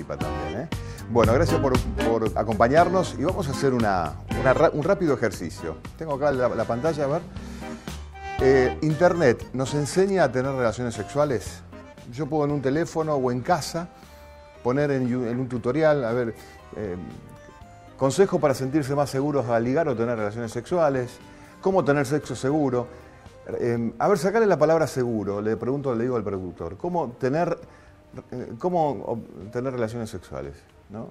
participa también, ¿eh? Bueno, gracias por acompañarnos y vamos a hacer un rápido ejercicio. Tengo acá la pantalla, a ver. Internet nos enseña a tener relaciones sexuales. Yo puedo en un teléfono o en casa poner en un tutorial, a ver, consejos para sentirse más seguros al ligar o tener relaciones sexuales, cómo tener sexo seguro. A ver, sacarle la palabra seguro, le digo al productor, ¿cómo tener relaciones sexuales? ¿No?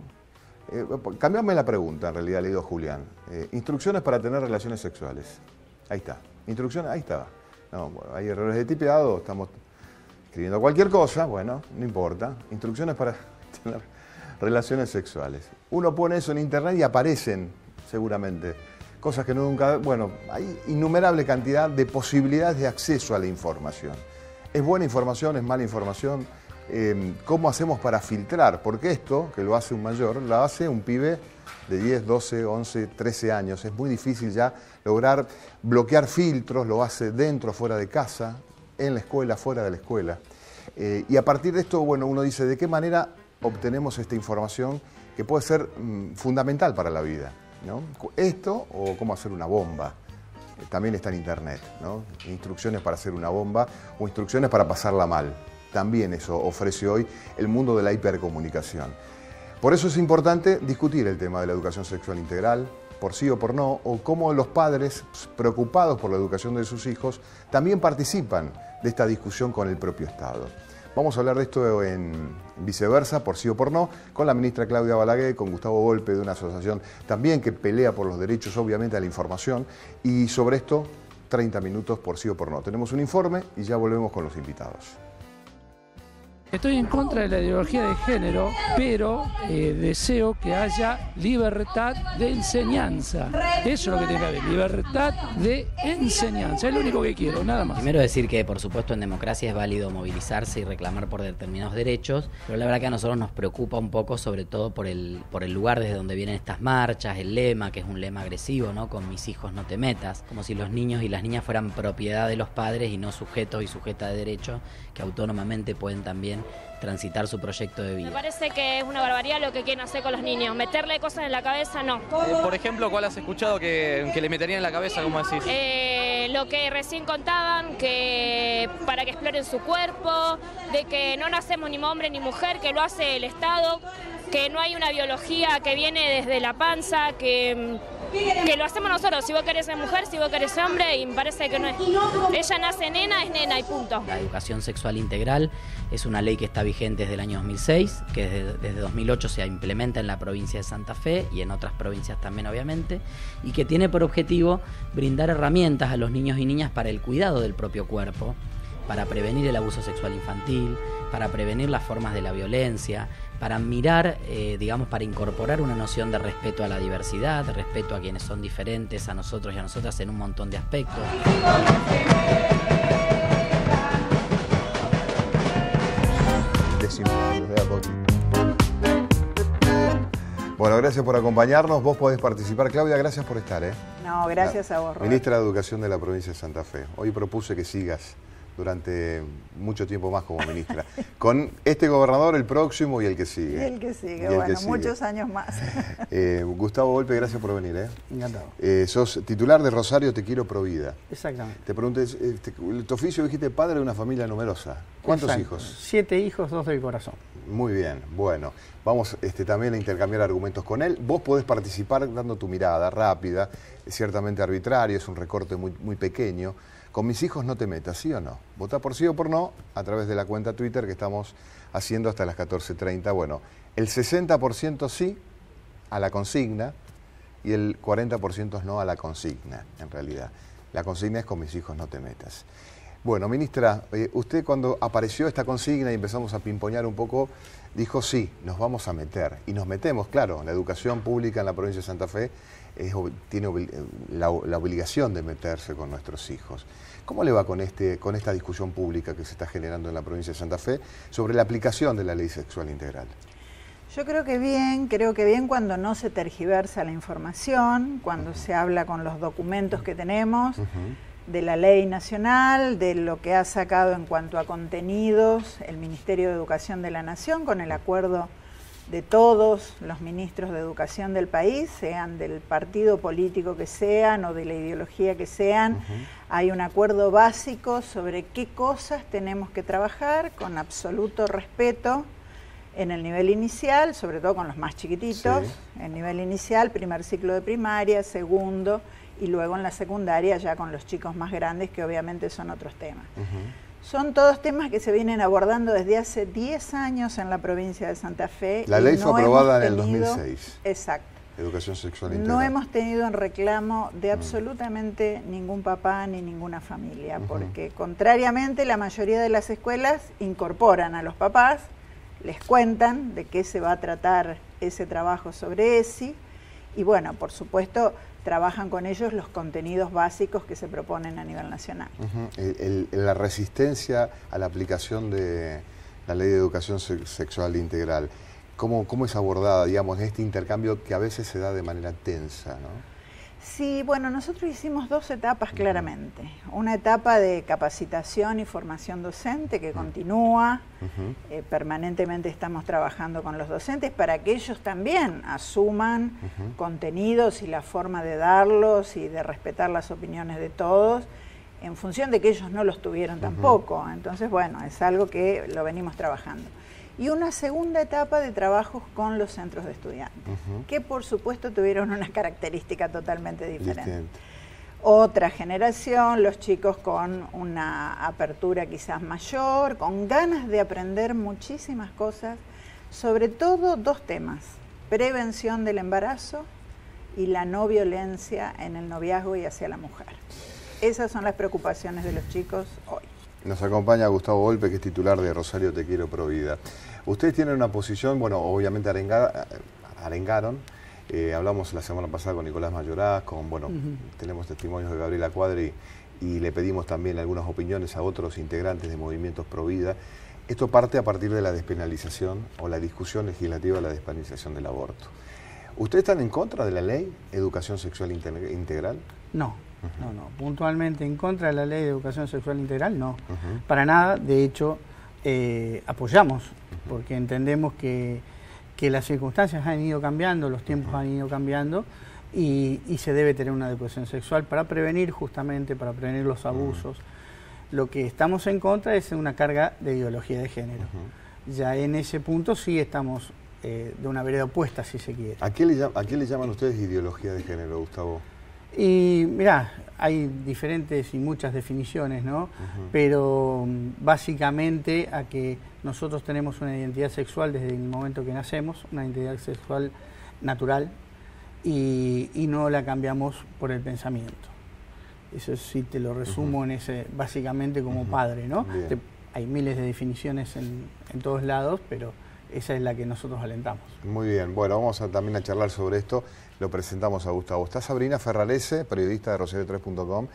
Cambiame la pregunta, en realidad, le digo a Julián. Instrucciones para tener relaciones sexuales. Ahí está. Instrucciones, ahí está. No, bueno, hay errores de tipeado, estamos escribiendo cualquier cosa, bueno, no importa. Instrucciones para tener relaciones sexuales. Uno pone eso en internet y aparecen, seguramente, cosas que nunca... Bueno, hay innumerable cantidad de posibilidades de acceso a la información. ¿Es buena información? ¿Es mala información? ¿Cómo hacemos para filtrar? Porque esto, que lo hace un mayor, lo hace un pibe de 10, 12, 11, 13 años. Es muy difícil ya lograr bloquear filtros, lo hace dentro, fuera de casa, en la escuela, fuera de la escuela. Y a partir de esto, bueno, uno dice, ¿de qué manera obtenemos esta información que puede ser fundamental para la vida, ¿no? Esto o cómo hacer una bomba. También está en internet, ¿no? Instrucciones para hacer una bomba o instrucciones para pasarla mal. También eso ofrece hoy el mundo de la hipercomunicación. Por eso es importante discutir el tema de la educación sexual integral, por sí o por no, o cómo los padres, preocupados por la educación de sus hijos, también participan de esta discusión con el propio Estado. Vamos a hablar de esto en Viceversa, por sí o por no, con la ministra Claudia Balaguer, con Gustavo Volpe, de una asociación también que pelea por los derechos, obviamente, a la información. Y sobre esto, 30 minutos por sí o por no. Tenemos un informe y ya volvemos con los invitados. Estoy en contra de la ideología de género, pero deseo que haya libertad de enseñanza. Eso es lo que tiene que haber, libertad de enseñanza. Es lo único que quiero, nada más. Primero decir que, por supuesto, en democracia es válido movilizarse y reclamar por determinados derechos, pero la verdad que a nosotros nos preocupa un poco, sobre todo por el lugar desde donde vienen estas marchas, el lema, que es un lema agresivo, ¿no? Con mis hijos no te metas, como si los niños y las niñas fueran propiedad de los padres y no sujetos y sujetas de derecho, que autónomamente pueden también transitar su proyecto de vida. Me parece que es una barbaridad lo que quieren hacer con los niños. Meterle cosas en la cabeza, no. Por ejemplo, ¿cuál has escuchado que le meterían en la cabeza, como decís? Lo que recién contaban, que para que exploren su cuerpo, de que no nacemos ni hombre ni mujer, que lo hace el Estado, que no hay una biología que viene desde la panza, que lo hacemos nosotros. Si vos querés ser mujer, si vos querés ser hombre, y me parece que no es. Ella nace nena, es nena y punto. La educación sexual integral es una ley que está vigente desde el año 2006, que desde 2008 se implementa en la provincia de Santa Fe y en otras provincias también, obviamente, y que tiene por objetivo brindar herramientas a los niños y niñas para el cuidado del propio cuerpo, para prevenir el abuso sexual infantil, para prevenir las formas de la violencia, para mirar, para incorporar una noción de respeto a la diversidad, de respeto a quienes son diferentes a nosotros y a nosotras en un montón de aspectos. Bueno, gracias por acompañarnos. Vos podés participar. Claudia, gracias por estar. No, gracias a vos, Roberto. Ministra de Educación de la provincia de Santa Fe. Hoy propuse que sigas durante mucho tiempo más como ministra. Con este gobernador, el próximo y el que sigue. El que sigue, bueno, muchos años más. Gustavo Volpe, gracias por venir. Encantado. Sos titular de Rosario Te Quiero Provida. Exactamente. Te pregunté, tu oficio, dijiste, padre de una familia numerosa. ¿Cuántos Exacto. hijos? 7 hijos, 2 del corazón. Muy bien, bueno, vamos también a intercambiar argumentos con él. Vos podés participar dando tu mirada rápida, es ciertamente arbitrario, es un recorte muy pequeño. Con mis hijos no te metas, ¿sí o no? Votá por sí o por no a través de la cuenta Twitter que estamos haciendo hasta las 14:30. Bueno, el 60% sí a la consigna y el 40% no a la consigna, en realidad. La consigna es con mis hijos no te metas. Bueno, ministra, usted cuando apareció esta consigna y empezamos a pimpoñar un poco, dijo sí, nos vamos a meter. Y nos metemos, claro, la educación pública en la provincia de Santa Fe tiene la obligación de meterse con nuestros hijos. ¿Cómo le va con esta discusión pública que se está generando en la provincia de Santa Fe sobre la aplicación de la ley sexual integral? Yo creo que bien cuando no se tergiversa la información, cuando se habla con los documentos que tenemos, de la ley nacional, de lo que ha sacado en cuanto a contenidos el Ministerio de Educación de la Nación con el acuerdo de todos los ministros de educación del país, sean del partido político que sean o de la ideología que sean. Hay un acuerdo básico sobre qué cosas tenemos que trabajar con absoluto respeto en el nivel inicial, sobre todo con los más chiquititos, el nivel inicial, primer ciclo de primaria, segundo, y luego en la secundaria ya con los chicos más grandes, que obviamente son otros temas. Son todos temas que se vienen abordando desde hace 10 años en la provincia de Santa Fe. La ley fue aprobada en el 2006. Exacto. Educación sexual integral. No hemos tenido en reclamo de absolutamente ningún papá ni ninguna familia, porque contrariamente la mayoría de las escuelas incorporan a los papás, les cuentan de qué se va a tratar ese trabajo sobre ESI y bueno, por supuesto, trabajan con ellos los contenidos básicos que se proponen a nivel nacional. La resistencia a la aplicación de la Ley de Educación Sexual Integral, ¿cómo es abordada, digamos, en este intercambio que a veces se da de manera tensa, ¿no? Sí, bueno, nosotros hicimos 2 etapas claramente. Una etapa de capacitación y formación docente que continúa. Permanentemente estamos trabajando con los docentes para que ellos también asuman contenidos y la forma de darlos y de respetar las opiniones de todos en función de que ellos no los tuvieron tampoco. Entonces, bueno, es algo que lo venimos trabajando. Y una segunda etapa de trabajos con los centros de estudiantes, que por supuesto tuvieron una característica totalmente diferente. Otra generación, los chicos con una apertura quizás mayor, con ganas de aprender muchísimas cosas, sobre todo 2 temas, prevención del embarazo y la no violencia en el noviazgo y hacia la mujer. Esas son las preocupaciones de los chicos hoy. Nos acompaña Gustavo Volpe, que es titular de Rosario Te Quiero Provida. Ustedes tienen una posición, bueno, obviamente arengaron, hablamos la semana pasada con Nicolás Mayoraz, tenemos testimonios de Gabriela Cuadri y le pedimos también algunas opiniones a otros integrantes de movimientos Provida. Esto parte a partir de la despenalización o la discusión legislativa de la despenalización del aborto. ¿Ustedes están en contra de la ley Educación Sexual Integral? No. No, puntualmente en contra de la Ley de Educación Sexual Integral, no, para nada. De hecho, apoyamos, porque entendemos que las circunstancias han ido cambiando, los tiempos han ido cambiando y se debe tener una educación sexual para prevenir los abusos. Lo que estamos en contra es una carga de ideología de género. Ya en ese punto sí estamos de una vereda opuesta, si se quiere. ¿A qué le llaman ustedes ideología de género, Gustavo? Y mirá, hay diferentes y muchas definiciones, ¿no? Pero básicamente a que nosotros tenemos una identidad sexual desde el momento que nacemos, una identidad sexual natural, y no la cambiamos por el pensamiento. Eso sí te lo resumo en ese, básicamente como padre, ¿no? Hay miles de definiciones en todos lados, pero esa es la que nosotros alentamos. Muy bien, bueno, vamos también a charlar sobre esto. Lo presentamos a Gustavo. Está Sabrina Ferrarese, periodista de rosario3.com,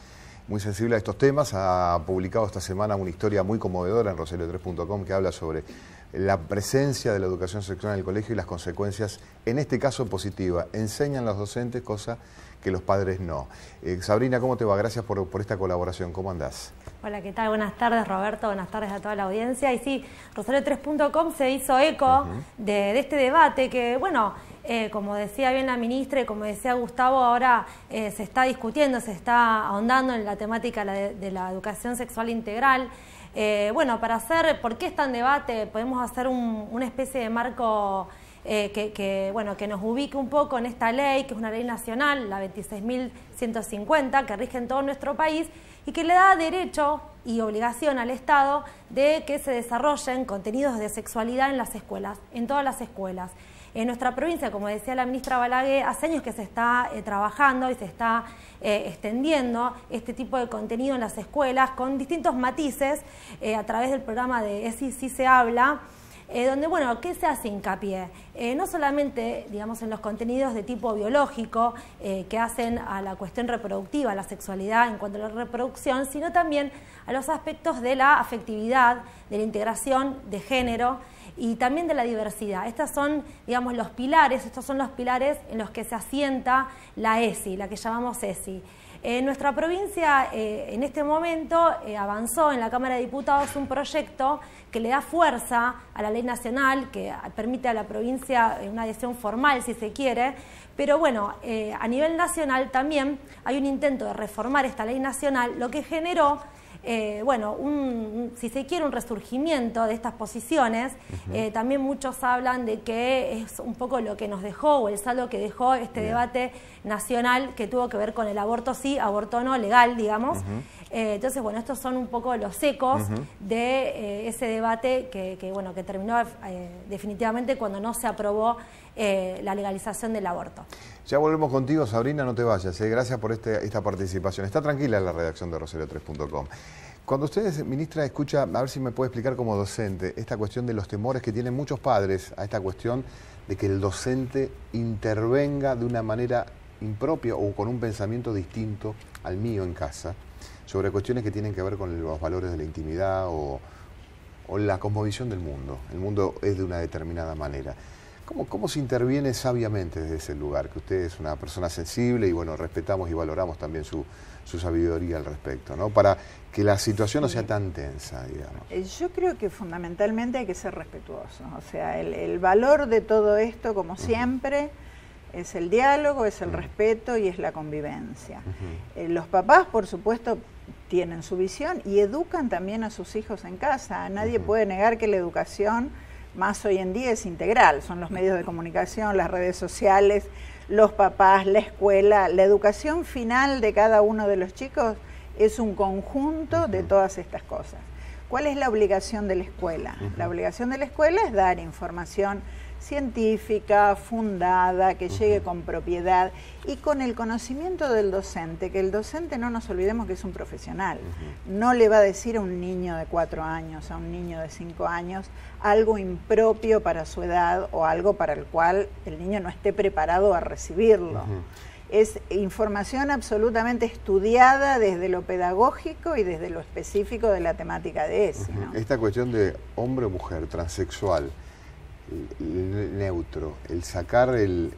muy sensible a estos temas. Ha publicado esta semana una historia muy conmovedora en rosario3.com que habla sobre la presencia de la educación sexual en el colegio y las consecuencias, en este caso positiva. Enseñan los docentes, cosa que los padres no. Sabrina, ¿cómo te va? Gracias por esta colaboración. ¿Cómo andás? Hola, ¿qué tal? Buenas tardes, Roberto. Buenas tardes a toda la audiencia. Y sí, rosario3.com se hizo eco de este debate que, bueno, como decía bien la ministra y como decía Gustavo, ahora se está discutiendo, se está ahondando en la temática de la educación sexual integral. Bueno, ¿por qué está en debate? Podemos hacer una especie de marco que nos ubique un poco en esta ley, que es una ley nacional, la 26.150, que rige en todo nuestro país y que le da derecho y obligación al Estado de que se desarrollen contenidos de sexualidad en las escuelas, en todas las escuelas. En nuestra provincia, como decía la ministra Balaguer, hace años que se está trabajando y se está extendiendo este tipo de contenido en las escuelas con distintos matices a través del programa de ESI sí se habla, donde, bueno, ¿qué se hace hincapié? No solamente, digamos, en los contenidos de tipo biológico que hacen a la cuestión reproductiva, a la sexualidad en cuanto a la reproducción, sino también a los aspectos de la afectividad, de la integración de género y también de la diversidad. Estos son, digamos, los pilares, estos son los pilares en los que se asienta la ESI, la que llamamos ESI. Nuestra provincia en este momento avanzó en la Cámara de Diputados un proyecto que le da fuerza a la ley nacional, que permite a la provincia una adhesión formal, si se quiere, pero bueno, a nivel nacional también hay un intento de reformar esta ley nacional, lo que generó bueno, si se quiere, un resurgimiento de estas posiciones. También muchos hablan de que es un poco lo que nos dejó, o el saldo que dejó este debate nacional que tuvo que ver con el aborto sí, aborto no, legal, digamos. Entonces, bueno, estos son un poco los ecos de ese debate bueno, que terminó definitivamente cuando no se aprobó la legalización del aborto. Ya volvemos contigo, Sabrina, no te vayas. Gracias por esta participación. Está tranquila en la redacción de Rosario3.com. Cuando usted, ministra, escucha, a ver si me puede explicar como docente, esta cuestión de los temores que tienen muchos padres a esta cuestión de que el docente intervenga de una manera impropia o con un pensamiento distinto al mío en casa, sobre cuestiones que tienen que ver con los valores de la intimidad o la cosmovisión del mundo. El mundo es de una determinada manera. ¿Cómo se interviene sabiamente desde ese lugar? Que usted es una persona sensible y bueno, respetamos y valoramos también su sabiduría al respecto, ¿no? Para que la situación no sea tan tensa, digamos. Yo creo que fundamentalmente hay que ser respetuoso. O sea, el valor de todo esto, como siempre, es el diálogo, es el respeto y es la convivencia. Los papás, por supuesto, tienen su visión y educan también a sus hijos en casa. Nadie puede negar que la educación, más hoy en día, es integral. Son los medios de comunicación, las redes sociales, los papás, la escuela. La educación final de cada uno de los chicos es un conjunto de todas estas cosas. ¿Cuál es la obligación de la escuela? La obligación de la escuela es dar información científica, fundada, que llegue con propiedad y con el conocimiento del docente, que el docente, no nos olvidemos que es un profesional, no le va a decir a un niño de 4 años, a un niño de 5 años, algo impropio para su edad o algo para el cual el niño no esté preparado a recibirlo. Es información absolutamente estudiada desde lo pedagógico y desde lo específico de la temática de ese, ¿no? Esta cuestión de hombre o mujer, transexual, neutro, el sacar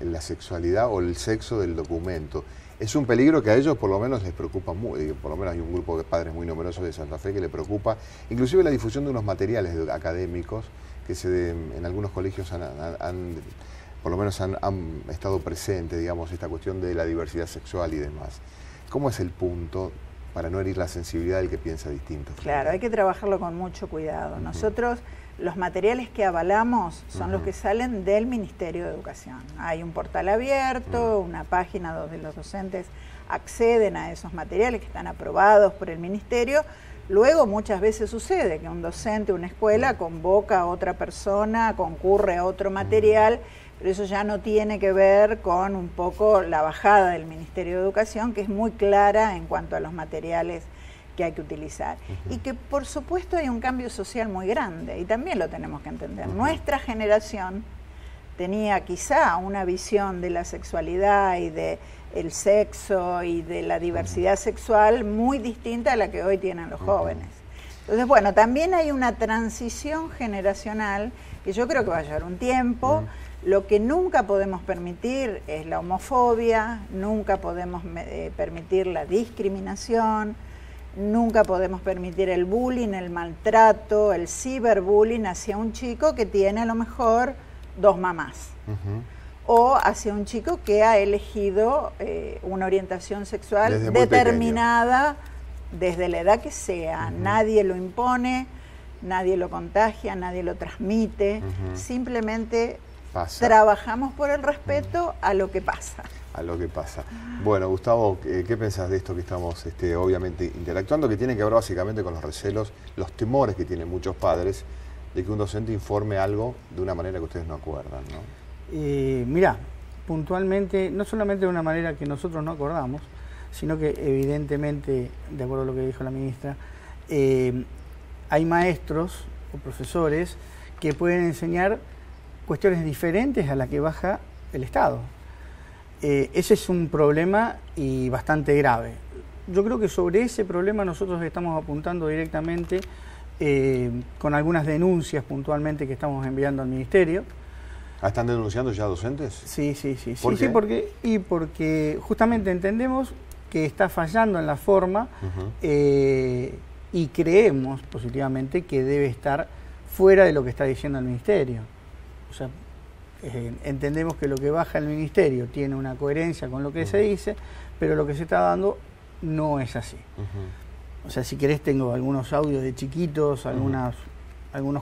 la sexualidad o el sexo del documento, es un peligro que a ellos por lo menos les preocupa mucho. Por lo menos hay un grupo de padres muy numerosos de Santa Fe que le preocupa, inclusive la difusión de unos materiales académicos que en algunos colegios por lo menos han estado presentes, digamos, esta cuestión de la diversidad sexual y demás. ¿Cómo es el punto para no herir la sensibilidad del que piensa distinto? Claro, hay que trabajarlo con mucho cuidado. Nosotros, los materiales que avalamos son los que salen del Ministerio de Educación. Hay un portal abierto, una página donde los docentes acceden a esos materiales que están aprobados por el Ministerio. Luego muchas veces sucede que un docente, una escuela, convoca a otra persona, concurre a otro material, pero eso ya no tiene que ver con un poco la bajada del Ministerio de Educación, que es muy clara en cuanto a los materiales que hay que utilizar. Y que por supuesto hay un cambio social muy grande, y también lo tenemos que entender. Nuestra generación tenía quizá una visión de la sexualidad y de el sexo y de la diversidad sexual muy distinta a la que hoy tienen los jóvenes. Entonces, bueno, también hay una transición generacional que yo creo que va a llevar un tiempo. Lo que nunca podemos permitir es la homofobia, nunca podemos permitir la discriminación, nunca podemos permitir el bullying, el maltrato, el ciberbullying hacia un chico que tiene a lo mejor 2 mamás. O hacia un chico que ha elegido una orientación sexual determinada desde la edad que sea. Nadie lo impone, nadie lo contagia, nadie lo transmite. Simplemente trabajamos por el respeto a lo que pasa. A lo que pasa. Bueno, Gustavo, ¿qué pensás de esto que estamos obviamente interactuando, que tiene que ver básicamente con los recelos, los temores que tienen muchos padres de que un docente informe algo de una manera que ustedes no acuerdan, ¿no? Mirá, puntualmente, no solamente de una manera que nosotros no acordamos, sino que evidentemente, de acuerdo a lo que dijo la ministra, hay maestros o profesores que pueden enseñar cuestiones diferentes a las que baja el Estado. Ese es un problema y bastante grave. Yo creo que sobre ese problema nosotros estamos apuntando directamente con algunas denuncias puntualmente que estamos enviando al Ministerio. ¿Están denunciando ya docentes? Sí, sí, sí. ¿Por qué? Porque justamente entendemos que está fallando en la forma y creemos positivamente que debe estar fuera de lo que está diciendo el Ministerio. O sea, entendemos que lo que baja el Ministerio tiene una coherencia con lo que se dice, pero lo que se está dando no es así. O sea, si querés tengo algunos audios de chiquitos, algunos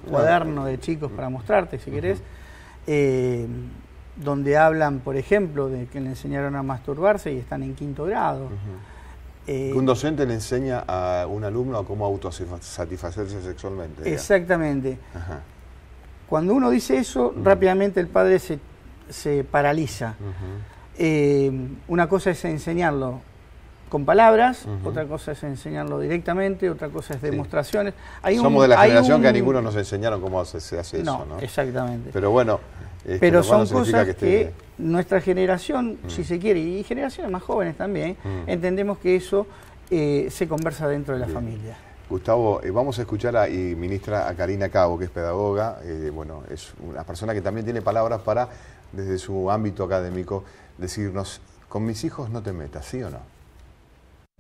cuadernos de chicos para mostrarte, si querés, donde hablan, por ejemplo, de que le enseñaron a masturbarse y están en 5º grado. Un docente le enseña a un alumno a cómo autosatisfacerse sexualmente. Exactamente. Cuando uno dice eso, rápidamente el padre se paraliza. Una cosa es enseñarlo con palabras, otra cosa es enseñarlo directamente, otra cosa es demostraciones. Somos de la generación que a ninguno nos enseñaron cómo se hace eso, ¿no? Exactamente. Pero bueno, pero son cosas que nuestra generación, si se quiere, y generaciones más jóvenes también, entendemos que eso se conversa dentro de la familia. Gustavo, vamos a escuchar y ministra a Karina Cabo, que es pedagoga, bueno, es una persona que también tiene palabras para, desde su ámbito académico, decirnos, con mis hijos no te metas, ¿sí o no?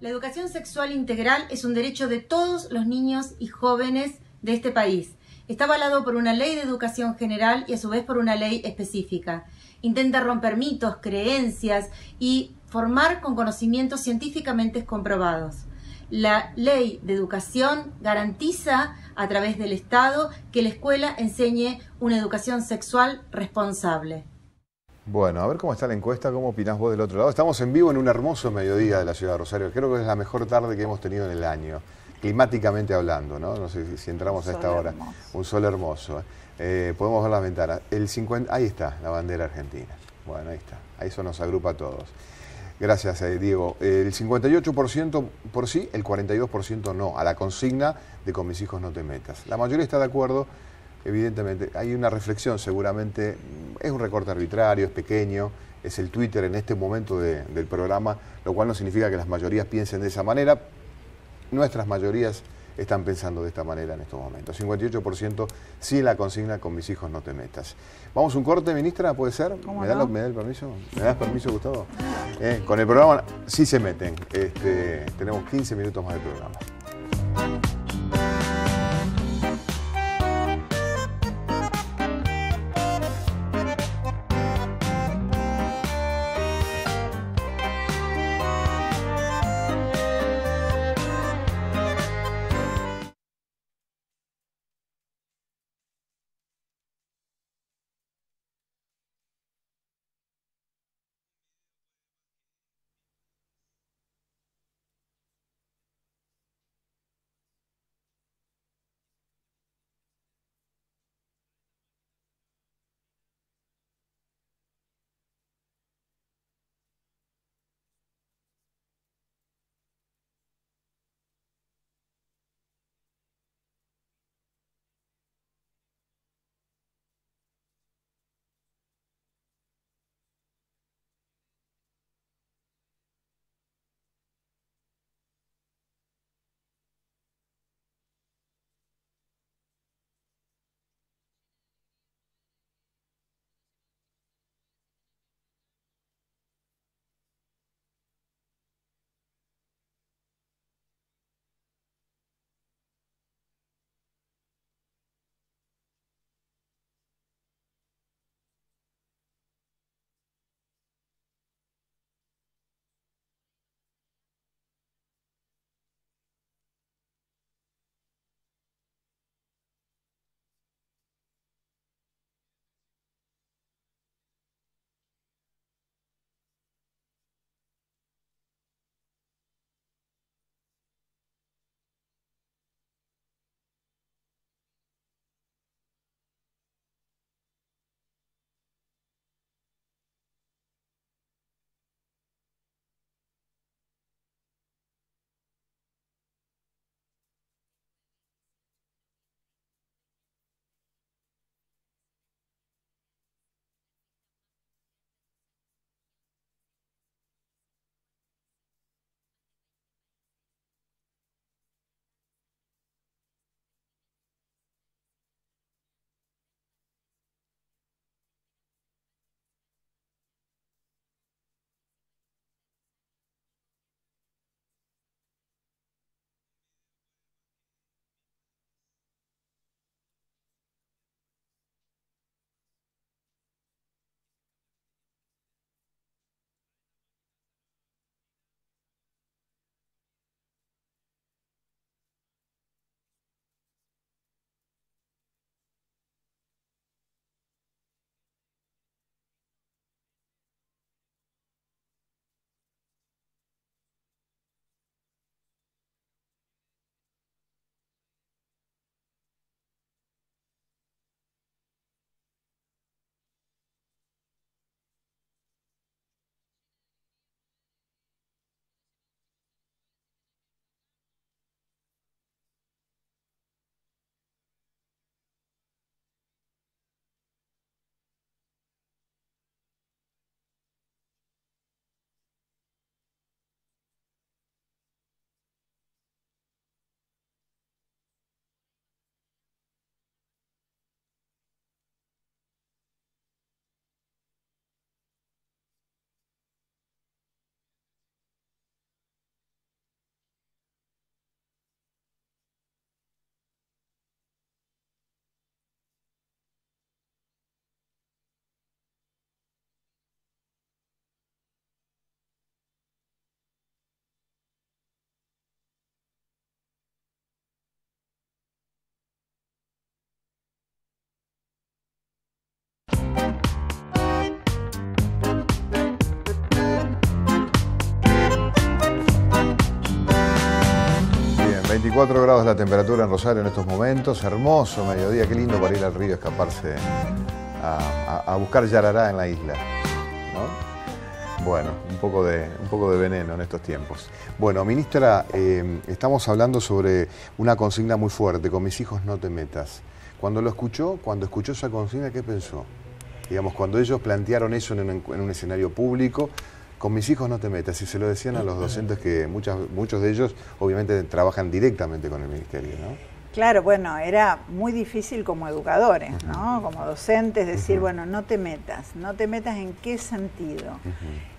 La educación sexual integral es un derecho de todos los niños y jóvenes de este país. Está avalado por una ley de educación general y a su vez por una ley específica. Intenta romper mitos, creencias y formar con conocimientos científicamente comprobados. La ley de educación garantiza a través del Estado que la escuela enseñe una educación sexual responsable. Bueno, a ver cómo está la encuesta, cómo opinás vos del otro lado. Estamos en vivo en un hermoso mediodía de la ciudad de Rosario. Creo que es la mejor tarde que hemos tenido en el año, climáticamente hablando, ¿no? No sé si entramos a esta hora. Un sol hermoso. Podemos ver las ventanas. Ahí está, la bandera argentina. Bueno, ahí está. Ahí eso nos agrupa a todos. Gracias, Diego. El 58% por sí, el 42% no, a la consigna de con mis hijos no te metas. La mayoría está de acuerdo. Evidentemente, hay una reflexión seguramente, es un recorte arbitrario, es pequeño, es el Twitter en este momento del programa, lo cual no significa que las mayorías piensen de esa manera. Nuestras mayorías están pensando de esta manera en estos momentos. 58% sí en la consigna con mis hijos no te metas. ¿Vamos a un corte, ministra? ¿Puede ser? ¿Me da el permiso? ¿Me das permiso, Gustavo? Con el programa sí se meten. Tenemos 15 minutos más de programa. 24 grados la temperatura en Rosario en estos momentos. Hermoso mediodía, qué lindo para ir al río, escaparse a buscar yarará en la isla, ¿no? Bueno, un poco de veneno en estos tiempos. Bueno, ministra, estamos hablando sobre una consigna muy fuerte: con mis hijos no te metas. Cuando escuchó esa consigna, ¿qué pensó? Digamos, cuando ellos plantearon eso en un escenario público, con mis hijos no te metas, y se lo decían a los docentes que muchos de ellos obviamente trabajan directamente con el ministerio, ¿no? Claro, bueno, era muy difícil como educadores, ¿no? Como docentes decir, bueno, no te metas ¿en qué sentido?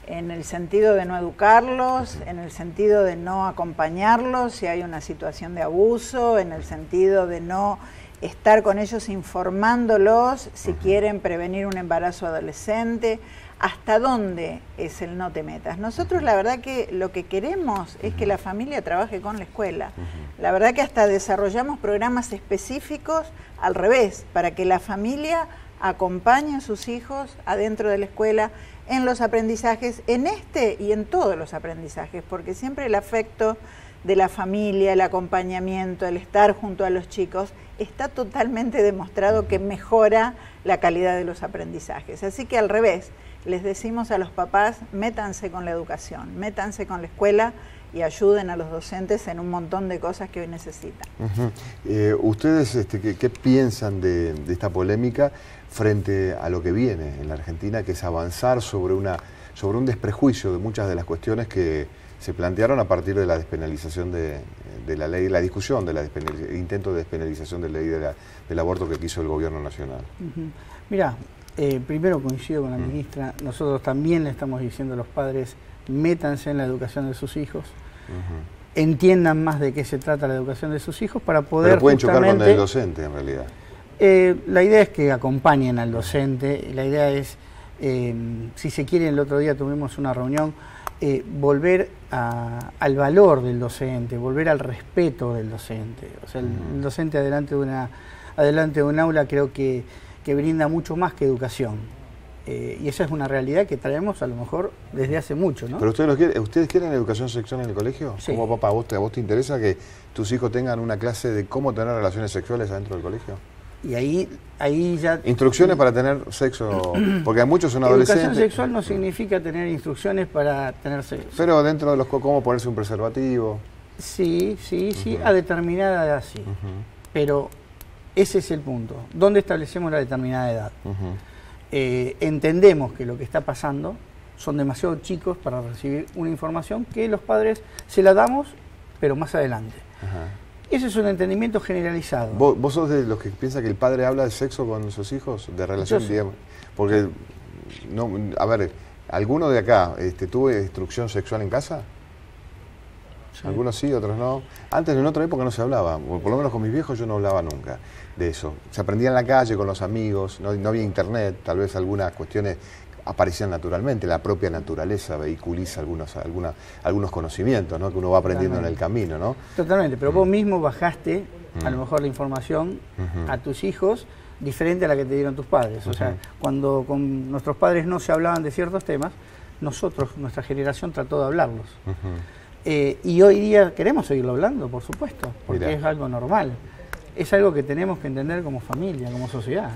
En el sentido de no educarlos, en el sentido de no acompañarlos si hay una situación de abuso, en el sentido de no estar con ellos informándolos si quieren prevenir un embarazo adolescente. ¿Hasta dónde es el no te metas? Nosotros la verdad que lo que queremos es que la familia trabaje con la escuela. La verdad que hasta desarrollamos programas específicos al revés, para que la familia acompañe a sus hijos adentro de la escuela en los aprendizajes, en este y en todos los aprendizajes, porque siempre el afecto de la familia, el acompañamiento, el estar junto a los chicos, está totalmente demostrado que mejora la calidad de los aprendizajes. Así que al revés, les decimos a los papás, métanse con la educación, métanse con la escuela y ayuden a los docentes en un montón de cosas que hoy necesitan. ¿Ustedes qué piensan de esta polémica frente a lo que viene en la Argentina, que es avanzar sobre un desprejuicio de muchas de las cuestiones que se plantearon a partir de la despenalización de la ley, la discusión del intento de despenalización de la ley del aborto que quiso el gobierno nacional? Mirá, primero coincido con la ministra, nosotros también le estamos diciendo a los padres, métanse en la educación de sus hijos, entiendan más de qué se trata la educación de sus hijos para poder... Pero pueden chocar con el docente en realidad. La idea es que acompañen al docente, la idea es, si se quiere, el otro día tuvimos una reunión, volver al valor del docente, volver al respeto del docente. O sea, el docente adelante de un aula creo que brinda mucho más que educación. Y esa es una realidad que traemos a lo mejor desde hace mucho, ¿no? ¿Pero ustedes quieren educación sexual en el colegio? Sí. ¿Cómo, papá, a vos te interesa que tus hijos tengan una clase de cómo tener relaciones sexuales adentro del colegio? Y ahí ya... Instrucciones para tener sexo, porque muchos son adolescentes. Educación sexual no significa tener instrucciones para tener sexo. Pero dentro de cómo ponerse un preservativo. Sí, a determinada edad sí. Pero ese es el punto. ¿Dónde establecemos la determinada edad? Entendemos que lo que está pasando son demasiado chicos para recibir una información que los padres se la damos, pero más adelante. Ese es un entendimiento generalizado. ¿Vos sos de los que piensan que el padre habla de sexo con sus hijos? De relación, digamos. Porque, no, a ver, ¿alguno de acá tuvo instrucción sexual en casa? Sí. Algunos sí, otros no. Antes, en otra época, no se hablaba. Por lo menos con mis viejos yo no hablaba nunca de eso. Se aprendía en la calle, con los amigos, no había internet, tal vez algunas cuestiones aparecían naturalmente, la propia naturaleza vehiculiza algunos conocimientos, ¿no? Que uno va aprendiendo en el camino, ¿no? Totalmente, pero vos mismo bajaste a lo mejor la información a tus hijos diferente a la que te dieron tus padres. O sea, cuando con nuestros padres no se hablaban de ciertos temas, nuestra generación trató de hablarlos. Y hoy día queremos seguirlo hablando, por supuesto, porque es algo normal. Es algo que tenemos que entender como familia, como sociedad.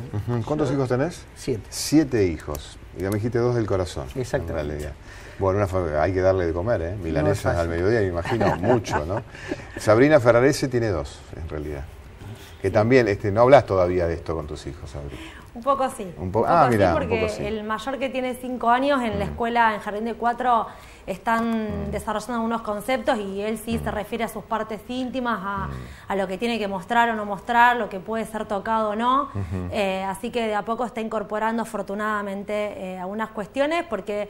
¿Cuántos hijos tenés? 7. 7 hijos. Y ya me dijiste 2 del corazón. Exactamente. Bueno, hay que darle de comer, milanesas al mediodía, me imagino, mucho, ¿no? Sabrina Ferrarese tiene 2, en realidad. Que también, no hablas todavía de esto con tus hijos, Sabrina. Un poco sí. Mira, porque un poco sí. El mayor, que tiene 5 años, en la escuela, en Jardín de 4, están desarrollando algunos conceptos y él sí se refiere a sus partes íntimas, a lo que tiene que mostrar o no mostrar, lo que puede ser tocado o no. Así que de a poco está incorporando afortunadamente algunas cuestiones, porque,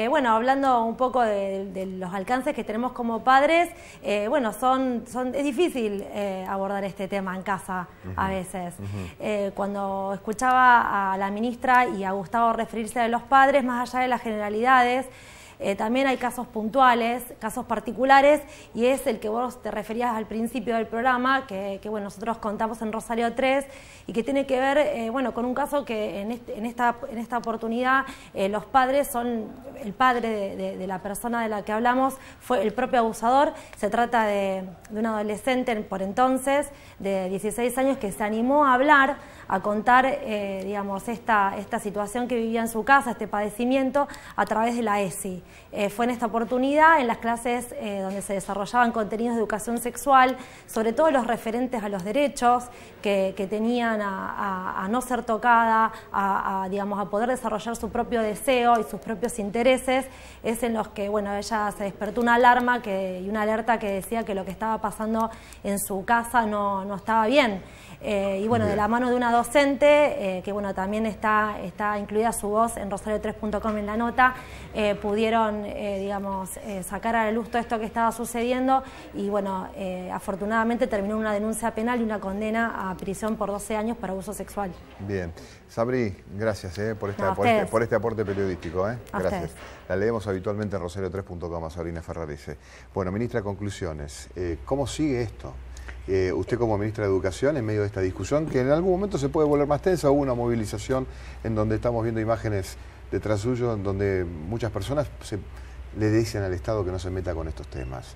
bueno, hablando un poco de los alcances que tenemos como padres, bueno, es difícil abordar este tema en casa a veces. Cuando escuchaba a la ministra y a Gustavo referirse a los padres, más allá de las generalidades, También hay casos puntuales, casos particulares, y es el que vos te referías al principio del programa, que bueno, nosotros contamos en Rosario 3, y que tiene que ver bueno, con un caso que en esta oportunidad los padres son, el padre de la persona de la que hablamos fue el propio abusador. Se trata de un adolescente por entonces de 16 años que se animó a hablar, a contar digamos, esta situación que vivía en su casa, este padecimiento, a través de la ESI. Fue en esta oportunidad, en las clases donde se desarrollaban contenidos de educación sexual, sobre todo los referentes a los derechos que tenían a no ser tocada, digamos, a poder desarrollar su propio deseo y sus propios intereses, es en los que, bueno, ella se despertó una alarma y una alerta que decía que lo que estaba pasando en su casa no estaba bien. Y bueno, de la mano de una docente, que bueno, también está incluida su voz en rosario3.com en la nota, pudieron, digamos, sacar a la luz todo esto que estaba sucediendo y bueno, afortunadamente terminó una denuncia penal y una condena a prisión por 12 años por abuso sexual. Bien. Sabri, gracias por este aporte periodístico. Gracias. La leemos habitualmente en rosario3.com a Sabrina Ferrarese. Bueno, ministra, conclusiones. ¿Cómo sigue esto? Usted como ministra de Educación, en medio de esta discusión, que en algún momento se puede volver más tensa, hubo una movilización en donde estamos viendo imágenes detrás suyo, en donde muchas personas le dicen al Estado que no se meta con estos temas,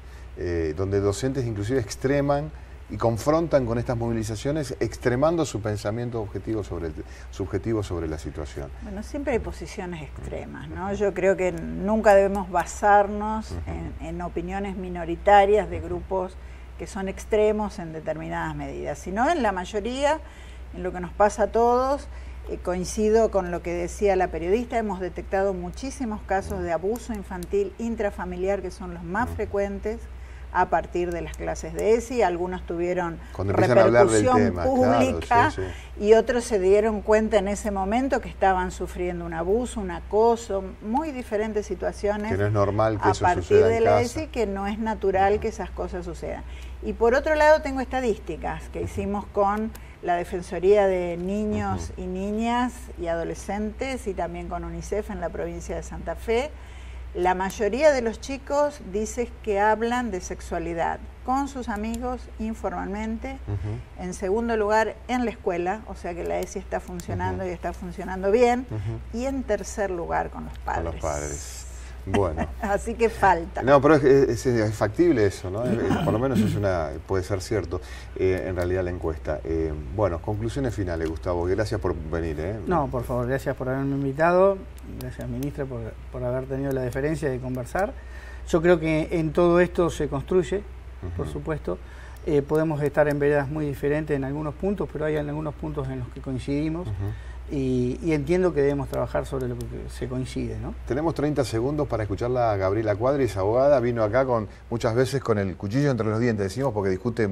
donde docentes inclusive extreman y confrontan con estas movilizaciones, extremando su pensamiento subjetivo sobre la situación. Bueno, siempre hay posiciones extremas, ¿no? Yo creo que nunca debemos basarnos en opiniones minoritarias de grupos que son extremos en determinadas medidas, sino en la mayoría, en lo que nos pasa a todos. Coincido con lo que decía la periodista, hemos detectado muchísimos casos de abuso infantil intrafamiliar que son los más frecuentes a partir de las clases de ESI. Algunos tuvieron repercusión pública, claro, sí. Y otros se dieron cuenta en ese momento que estaban sufriendo un abuso, un acoso, muy diferentes situaciones. Que no es normal que eso suceda a partir de la casa. ESI, que no es natural que esas cosas sucedan. Y por otro lado tengo estadísticas que hicimos con la Defensoría de Niños y Niñas y Adolescentes y también con UNICEF en la provincia de Santa Fe. La mayoría de los chicos dice que hablan de sexualidad con sus amigos informalmente, en segundo lugar en la escuela, o sea que la ESI está funcionando y está funcionando bien, y en tercer lugar con los padres. Con los padres. Bueno. Así que falta. No, pero es factible eso, ¿no? Por lo menos puede ser cierto, en realidad la encuesta. Bueno, conclusiones finales, Gustavo. Gracias por venir. No, por favor, gracias por haberme invitado. Gracias, ministra, por haber tenido la deferencia de conversar. Yo creo que en todo esto se construye, por supuesto. Podemos estar en veredas muy diferentes en algunos puntos, pero hay algunos puntos en los que coincidimos. Y entiendo que debemos trabajar sobre lo que se coincide, ¿no? Tenemos 30 segundos para escucharla a Gabriela Cuadri, es abogada, vino acá muchas veces con el cuchillo entre los dientes, decimos, porque discute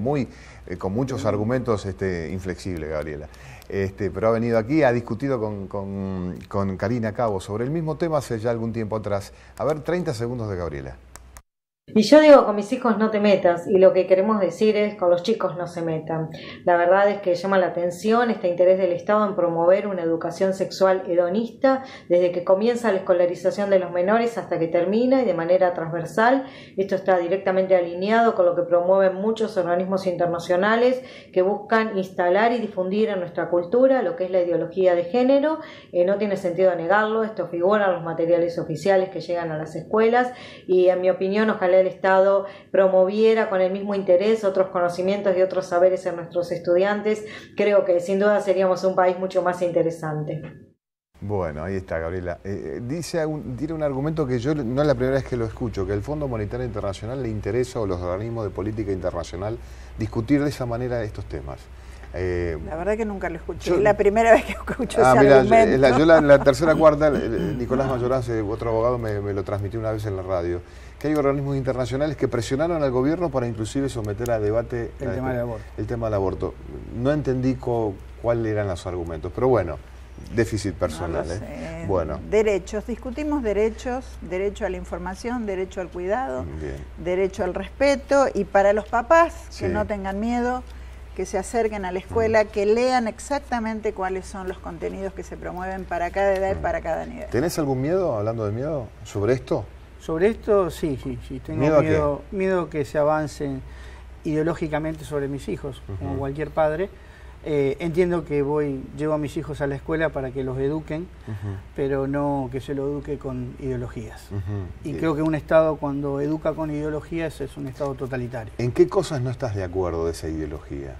con muchos argumentos inflexibles, Gabriela. Pero ha venido aquí, ha discutido con Karina Cabo sobre el mismo tema hace ya algún tiempo atrás. A ver, 30 segundos de Gabriela. Y yo digo, con mis hijos no te metas, y lo que queremos decir es, con los chicos no se metan. La verdad es que llama la atención este interés del Estado en promover una educación sexual hedonista desde que comienza la escolarización de los menores hasta que termina y de manera transversal. Esto está directamente alineado con lo que promueven muchos organismos internacionales que buscan instalar y difundir en nuestra cultura lo que es la ideología de género. No tiene sentido negarlo, esto figura en los materiales oficiales que llegan a las escuelas y, en mi opinión, ojalá el Estado promoviera con el mismo interés otros conocimientos y otros saberes en nuestros estudiantes. Creo que sin duda seríamos un país mucho más interesante. Bueno, ahí está, Gabriela. Tiene un argumento que yo no es la primera vez que lo escucho, que el Fondo Monetario Internacional le interesa, o los organismos de política internacional, discutir de esa manera estos temas. La verdad que nunca lo escuché, es la primera vez que escucho ese argumento. Yo la tercera cuarta, Nicolás Mayoraz, otro abogado, me lo transmitió una vez en la radio, que hay organismos internacionales que presionaron al gobierno para inclusive someter a debate el tema del aborto. No entendí cuáles eran los argumentos, pero bueno, déficit personal. No Bueno. Derechos, discutimos derechos, derecho a la información, derecho al cuidado, derecho al respeto, y para los papás que no tengan miedo, que se acerquen a la escuela, que lean exactamente cuáles son los contenidos que se promueven para cada edad y para cada nivel. ¿Tenés algún miedo, hablando de miedo, sobre esto? Sobre esto, sí. Tengo miedo que se avancen ideológicamente sobre mis hijos, como cualquier padre. Entiendo que llevo a mis hijos a la escuela para que los eduquen, pero no que se lo eduque con ideologías. Y creo que un Estado, cuando educa con ideologías, es un Estado totalitario. ¿En qué cosas no estás de acuerdo de esa ideología?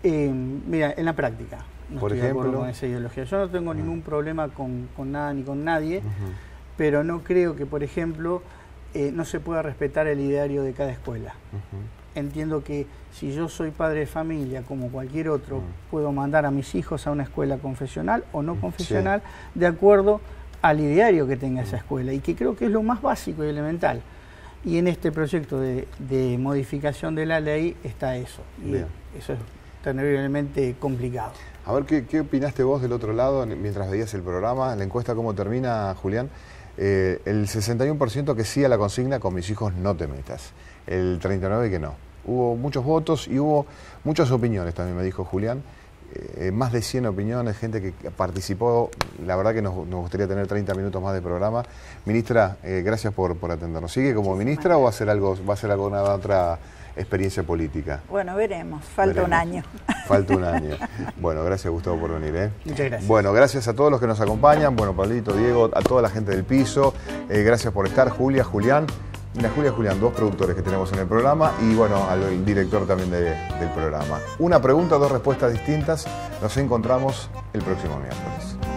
Mira, en la práctica no Por estoy ejemplo, de acuerdo con esa ideología. Yo no tengo ningún problema con nada ni con nadie, pero no creo que, por ejemplo, no se pueda respetar el ideario de cada escuela. Entiendo que si yo soy padre de familia, como cualquier otro, puedo mandar a mis hijos a una escuela confesional o no confesional, de acuerdo al ideario que tenga esa escuela, y que creo que es lo más básico y elemental. Y en este proyecto de modificación de la ley está eso, y eso es terriblemente complicado. A ver, ¿qué opinaste vos del otro lado mientras veías el programa? La encuesta, ¿cómo termina, Julián? El 61% que sí a la consigna, con mis hijos no te metas. El 39% que no. Hubo muchos votos y hubo muchas opiniones, también me dijo Julián. Más de 100 opiniones, gente que participó. La verdad que nos gustaría tener 30 minutos más de programa. Ministra, gracias por atendernos. ¿Sigue como ministra o va a ser alguna otra experiencia política? Bueno, veremos. Falta un año. Falta un año. Bueno, gracias, Gustavo, por venir. Muchas gracias. Bueno, gracias a todos los que nos acompañan. Bueno, Pablito, Diego, a toda la gente del piso. Gracias por estar. Julia, Julián. Julián, dos productores que tenemos en el programa y bueno, al director también del programa. Una pregunta, dos respuestas distintas. Nos encontramos el próximo miércoles.